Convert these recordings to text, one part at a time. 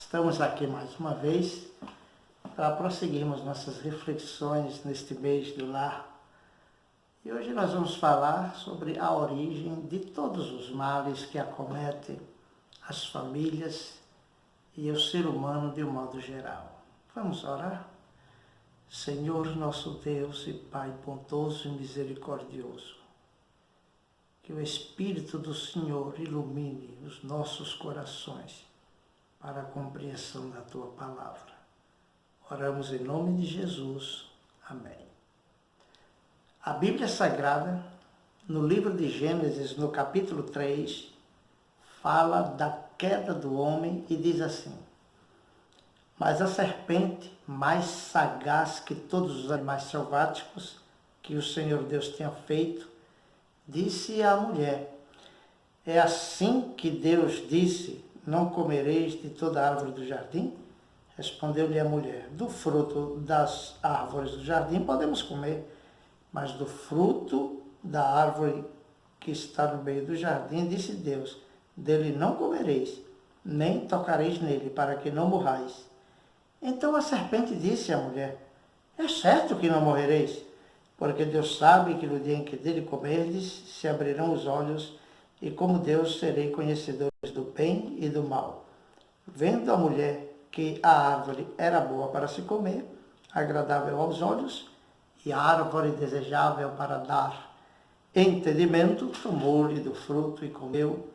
Estamos aqui mais uma vez para prosseguirmos nossas reflexões neste mês do lar. E hoje nós vamos falar sobre a origem de todos os males que acometem as famílias e o ser humano de um modo geral. Vamos orar? Senhor nosso Deus e Pai bondoso e misericordioso, que o Espírito do Senhor ilumine os nossos corações para a compreensão da Tua Palavra. Oramos em nome de Jesus. Amém. A Bíblia Sagrada, no livro de Gênesis, no capítulo 3, fala da queda do homem e diz assim: mas a serpente, mais sagaz que todos os animais selváticos que o Senhor Deus tinha feito, disse à mulher: é assim que Deus disse, não comereis de toda árvore do jardim? Respondeu-lhe a mulher: do fruto das árvores do jardim podemos comer, mas do fruto da árvore que está no meio do jardim, disse Deus, dele não comereis, nem tocareis nele, para que não morrais. Então a serpente disse à mulher: é certo que não morrereis, porque Deus sabe que no dia em que dele comerdes, se abrirão os olhos, e como Deus serei conhecedores do bem e do mal. Vendo a mulher que a árvore era boa para se comer, agradável aos olhos, e a árvore desejável para dar entendimento, tomou-lhe do fruto e comeu,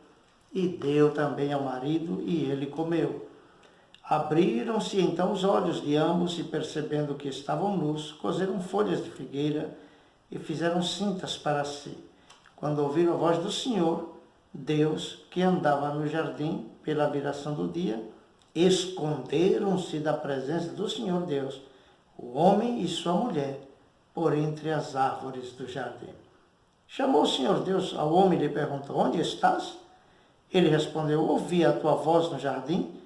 e deu também ao marido, e ele comeu. Abriram-se então os olhos de ambos, e percebendo que estavam nus, coseram folhas de figueira e fizeram cintas para si. Quando ouviram a voz do Senhor, Deus, que andava no jardim pela viração do dia, esconderam-se da presença do Senhor Deus, o homem e sua mulher, por entre as árvores do jardim. Chamou o Senhor Deus ao homem e lhe perguntou: onde estás? Ele respondeu: ouvi a tua voz no jardim,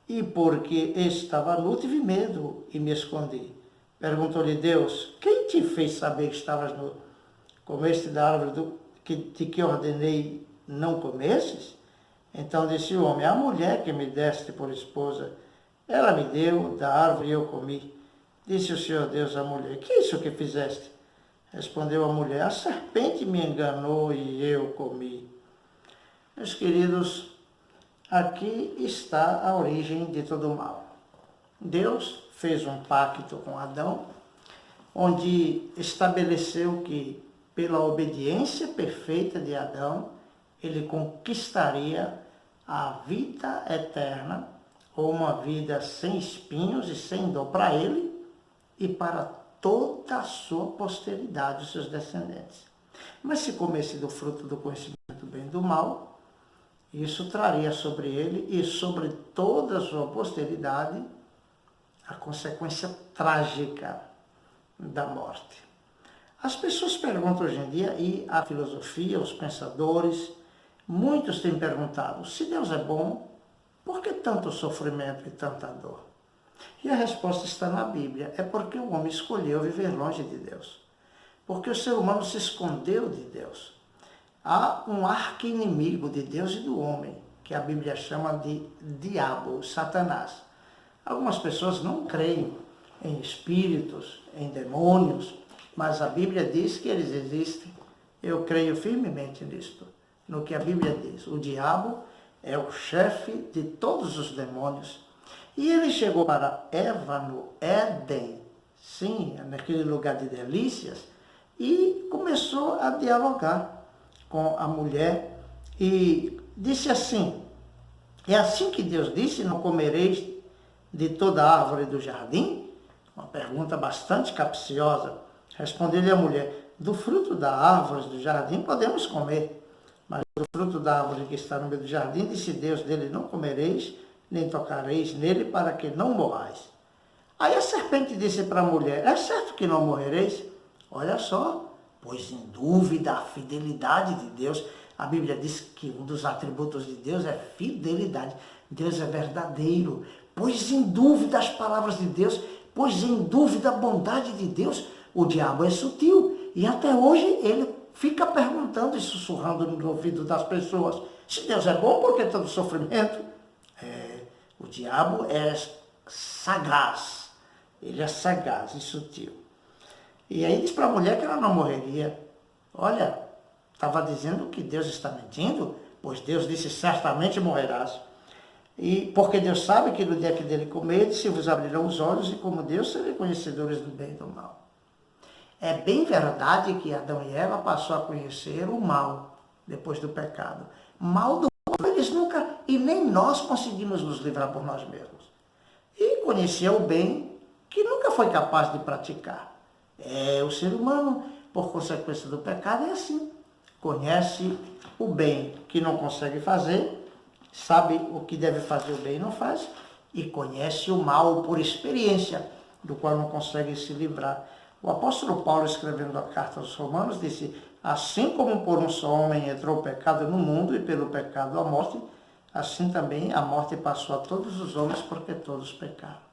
e porque estava nu, tive medo e me escondi. Perguntou-lhe Deus: quem te fez saber que estavas nu? Comeste da árvore de que ordenei não comesses? Então disse o homem: a mulher que me deste por esposa, ela me deu da árvore e eu comi. Disse o Senhor Deus à mulher: que é isso que fizeste? Respondeu a mulher: a serpente me enganou e eu comi. Meus queridos, aqui está a origem de todo o mal. Deus fez um pacto com Adão, onde estabeleceu que, pela obediência perfeita de Adão, ele conquistaria a vida eterna, ou uma vida sem espinhos e sem dor para ele e para toda a sua posteridade, os seus descendentes. Mas se comesse do fruto do conhecimento do bem e do mal, isso traria sobre ele e sobre toda a sua posteridade a consequência trágica da morte. As pessoas perguntam hoje em dia, e a filosofia, os pensadores, muitos têm perguntado: se Deus é bom, por que tanto sofrimento e tanta dor? E a resposta está na Bíblia: é porque o homem escolheu viver longe de Deus. Porque o ser humano se escondeu de Deus. Há um arqui-inimigo de Deus e do homem, que a Bíblia chama de diabo, Satanás. Algumas pessoas não creem em espíritos, em demônios, mas a Bíblia diz que eles existem. Eu creio firmemente nisto, no que a Bíblia diz. O diabo é o chefe de todos os demônios. E ele chegou para Eva no Éden, sim, naquele lugar de delícias, e começou a dialogar com a mulher e disse assim: é assim que Deus disse, não comereis de toda a árvore do jardim? Uma pergunta bastante capciosa. Respondeu-lhe a mulher: do fruto da árvore do jardim podemos comer, mas do fruto da árvore que está no meio do jardim, disse Deus, dele não comereis, nem tocareis nele, para que não morrais. Aí a serpente disse para a mulher: é certo que não morrereis? Olha só, pois em dúvida a fidelidade de Deus. A Bíblia diz que um dos atributos de Deus é fidelidade. Deus é verdadeiro. Pois em dúvida as palavras de Deus, pois em dúvida a bondade de Deus. O diabo é sutil e até hoje ele fica perguntando e sussurrando no ouvido das pessoas: se Deus é bom, por que tanto sofrimento? O diabo é sagaz, ele é sagaz e sutil. E aí diz para a mulher que ela não morreria. Olha, estava dizendo que Deus está mentindo, pois Deus disse, certamente morrerás. E porque Deus sabe que no dia que dele comer, se vos abrirão os olhos, e como Deus, serem conhecedores do bem e do mal. É bem verdade que Adão e Eva passou a conhecer o mal, depois do pecado. Mal do qual eles nunca, e nem nós conseguimos nos livrar por nós mesmos. E conhecia o bem, que nunca foi capaz de praticar. O ser humano, por consequência do pecado, é assim. Conhece o bem que não consegue fazer, sabe o que deve fazer o bem e não faz, e conhece o mal por experiência, do qual não consegue se livrar. O apóstolo Paulo, escrevendo a carta aos Romanos, disse, assim como por um só homem entrou o pecado no mundo, e pelo pecado a morte, assim também a morte passou a todos os homens, porque todos pecaram.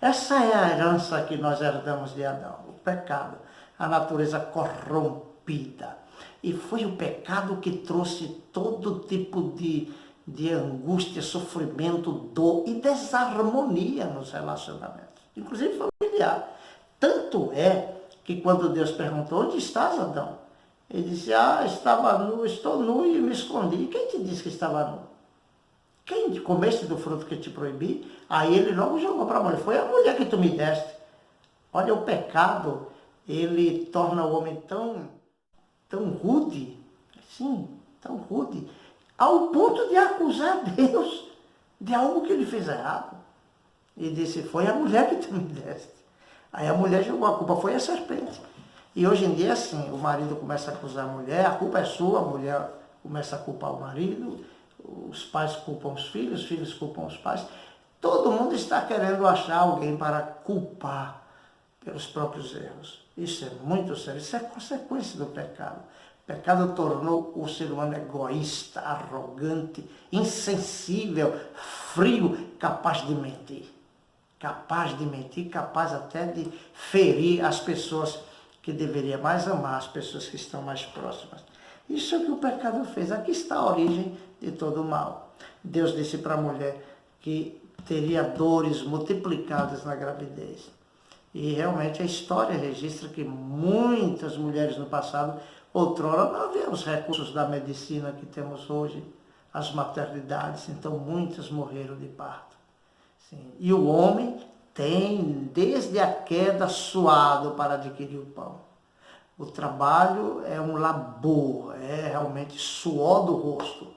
Essa é a herança que nós herdamos de Adão, o pecado, a natureza corrompida. E foi o pecado que trouxe todo tipo de angústia, sofrimento, dor e desarmonia nos relacionamentos, inclusive familiar. Tanto é que quando Deus perguntou, onde estás, Adão? Ele disse, estava nu, estou nu e me escondi. Quem te disse que estava nu? Quem comeste do fruto que te proibi? Aí ele logo jogou para a mulher, foi a mulher que tu me deste. Olha, o pecado, ele torna o homem tão rude, sim, tão rude, ao ponto de acusar Deus de algo que ele fez errado. E disse, foi a mulher que tu me deste. Aí a mulher jogou a culpa, foi a serpente. E hoje em dia, assim, o marido começa a acusar a mulher, a culpa é sua, a mulher começa a culpar o marido, os pais culpam os filhos culpam os pais. Todo mundo está querendo achar alguém para culpar pelos próprios erros. Isso é muito sério, isso é consequência do pecado. O pecado tornou o ser humano egoísta, arrogante, insensível, frio, capaz de mentir. Capaz até de ferir as pessoas que deveria mais amar, as pessoas que estão mais próximas. Isso é o que o pecado fez. Aqui está a origem de todo o mal. Deus disse para a mulher que teria dores multiplicadas na gravidez. E realmente a história registra que muitas mulheres no passado, outrora, não havia os recursos da medicina que temos hoje, as maternidades, então muitas morreram de parto. Sim. E o homem tem, desde a queda, suado para adquirir o pão. O trabalho é um labor, é realmente suor do rosto.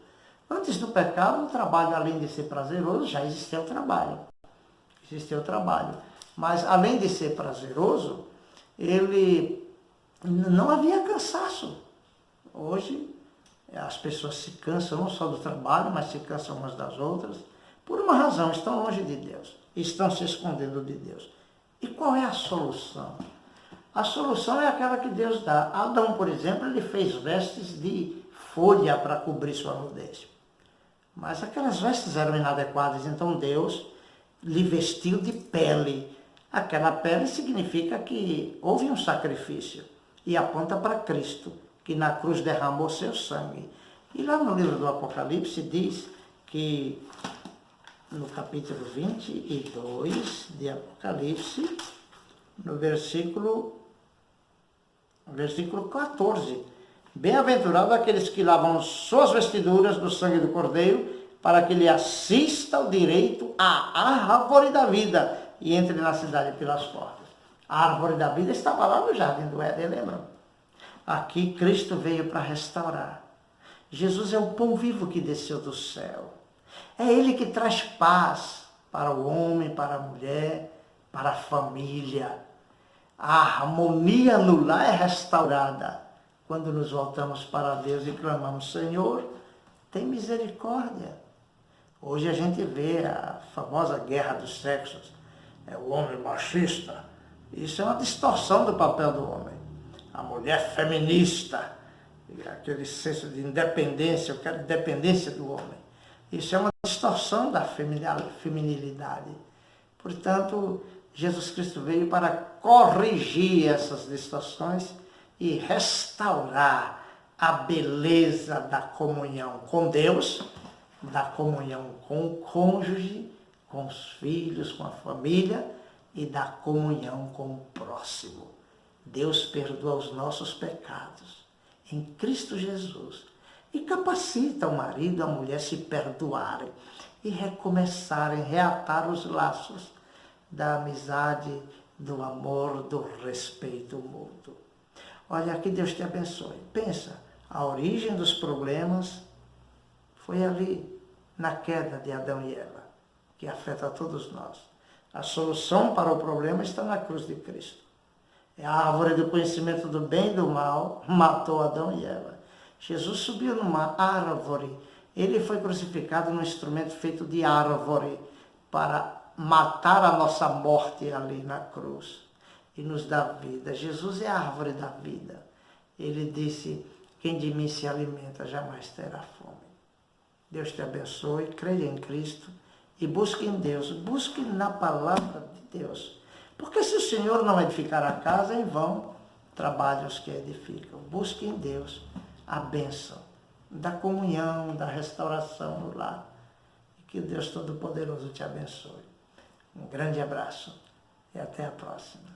Antes do pecado, o trabalho, além de ser prazeroso, já existia o trabalho. Mas, além de ser prazeroso, ele não havia cansaço. Hoje, as pessoas se cansam não só do trabalho, mas se cansam umas das outras. Por uma razão, estão longe de Deus, estão se escondendo de Deus. E qual é a solução? A solução é aquela que Deus dá. Adão, por exemplo, ele fez vestes de folha para cobrir sua nudez. Mas aquelas vestes eram inadequadas, então Deus lhe vestiu de pele. Aquela pele significa que houve um sacrifício e aponta para Cristo, que na cruz derramou seu sangue. E lá no livro do Apocalipse diz que no capítulo 22 de Apocalipse, no versículo 14. Bem-aventurado aqueles que lavam suas vestiduras do sangue do Cordeiro, para que lhe assista o direito à árvore da vida e entre na cidade pelas portas. A árvore da vida estava lá no jardim do Éden, lembram? Aqui Cristo veio para restaurar. Jesus é o pão vivo que desceu do céu. É Ele que traz paz para o homem, para a mulher, para a família. A harmonia no lar é restaurada quando nos voltamos para Deus e clamamos, Senhor, tem misericórdia. Hoje a gente vê a famosa guerra dos sexos. É o homem machista. Isso é uma distorção do papel do homem. A mulher feminista, aquele senso de independência, eu quero independência do homem. Isso é uma distorção da feminilidade. Portanto, Jesus Cristo veio para corrigir essas distorções e restaurar a beleza da comunhão com Deus, da comunhão com o cônjuge, com os filhos, com a família e da comunhão com o próximo. Deus perdoa os nossos pecados em Cristo Jesus e capacita o marido e a mulher a se perdoarem e recomeçarem, reatar os laços da amizade, do amor, do respeito mútuo. Olha, que Deus te abençoe. Pensa, a origem dos problemas foi ali, na queda de Adão e Eva, que afeta a todos nós. A solução para o problema está na cruz de Cristo. A árvore do conhecimento do bem e do mal matou Adão e Eva. Jesus subiu numa árvore. Ele foi crucificado num instrumento feito de árvore para matar a nossa morte ali na cruz e nos dar vida. Jesus é a árvore da vida. Ele disse, quem de mim se alimenta jamais terá fome. Deus te abençoe, creia em Cristo e busque em Deus, busque na palavra de Deus. Porque se o Senhor não edificar a casa, em vão trabalham os que edificam. Busque em Deus a bênção da comunhão, da restauração no lar. E que Deus Todo-Poderoso te abençoe. Um grande abraço e até a próxima.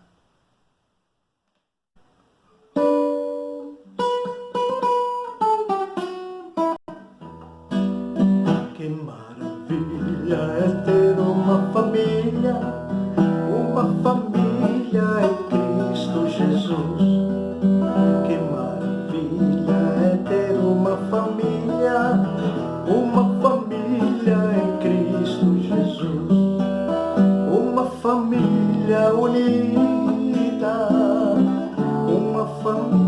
Que maravilha é ter uma família em Cristo Jesus. Que maravilha é ter uma família em Cristo Jesus. Uma família unida, uma família